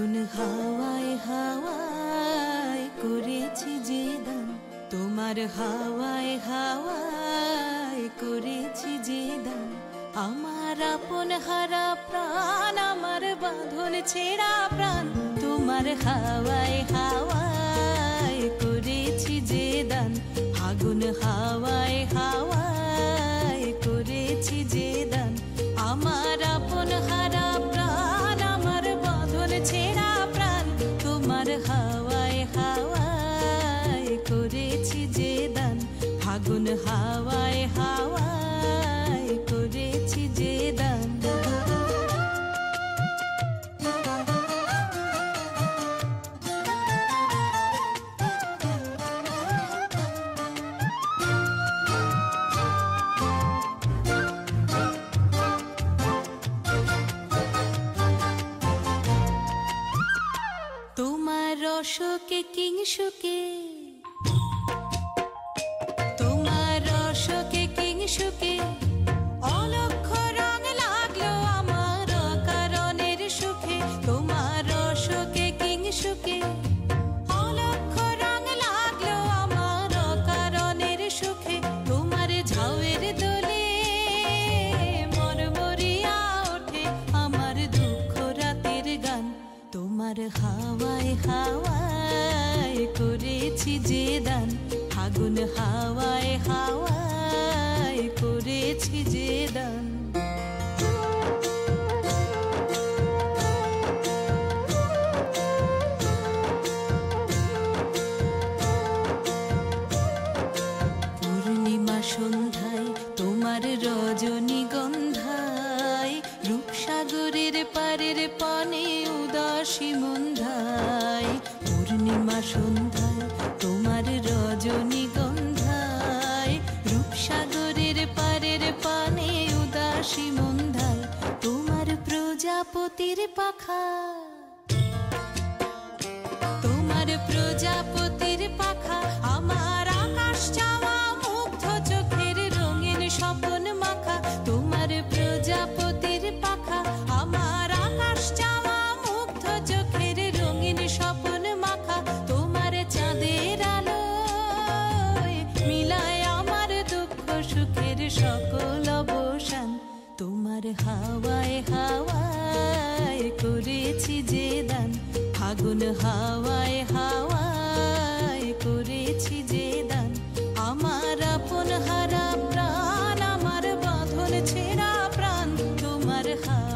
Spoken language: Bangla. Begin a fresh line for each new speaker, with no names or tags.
আগুন হাওয়ায় হাওয়ায় করেছি যে দান, তোমার হাওয়ায় হাওয়ায় করেছি যে দান। আমার আপন হারা প্রাণ, আমার বাঁধন ছেঁড়া প্রাণ, তোমার হাওয়ায় হাওয়ায় করেছি যে দান। আগুন হাওয়ায় হাওয়ায় করেছি যে দান। আমার আপন হারা প্রাণ, আমার বাঁধন ছেঁড়া প্রাণ, তোমার হাওয়ায় হাওয়ায় করেছি যে দান। আগুন হাওয়ায় হাওয়ায় করেছি যে দান। তোমার রসকে কিংসুকে, তোমার রসকে কিংসুকে অলক্ষ রং লাগলো আমার কারণের সুখে। তোমার রসকে কিংসুকে অলক্ষ রং লাগলো আমার কারণের সুখে। তোমার ঝাউয়ের দোলে মরমরিয়া ওঠে আমার দুঃখ রাতের গান। তোমার হাওয়ায় হাওয়ায় করেছি যে দান। আগুন হাওয়ায় হাওয়ায় করেছি যে দান। পূর্ণিমা সন্ধ্যায় তোমার রজনীগন্ধায়, রূপসাগরের পারের পানে উদাসী মন্ধায়। পূর্ণিমা সন্ধ্যায় তোমার রজনীগন্ধায়, রূপসাগরের পারের পানে উদাসী মন্ধায়। তোমার প্রজাপতির পাখা, তোমার প্রজাপতির পাখা আমার আকাশ চাওয়া মুগ্ধ চোখের রঙিন স্বপন মাখা। তোমার প্রজাপতির পাখা আমার আকাশ চাওয়া মুগ্ধ চোখের রঙিন স্বপন মাখা। তোমার চাঁদের আলোয় মিলায় আমার দুঃখ সুখের সকল অবসান। তোমার হাওয়ায় হাওয়ায় করেছি যে দান। আগুন হাওয়ায় হাওয়ায় করেছি যে দান। আমার আপন হারা প্রাণ, আমার বাঁধন ছেঁড়া প্রাণ, তোমার হাওয়ায়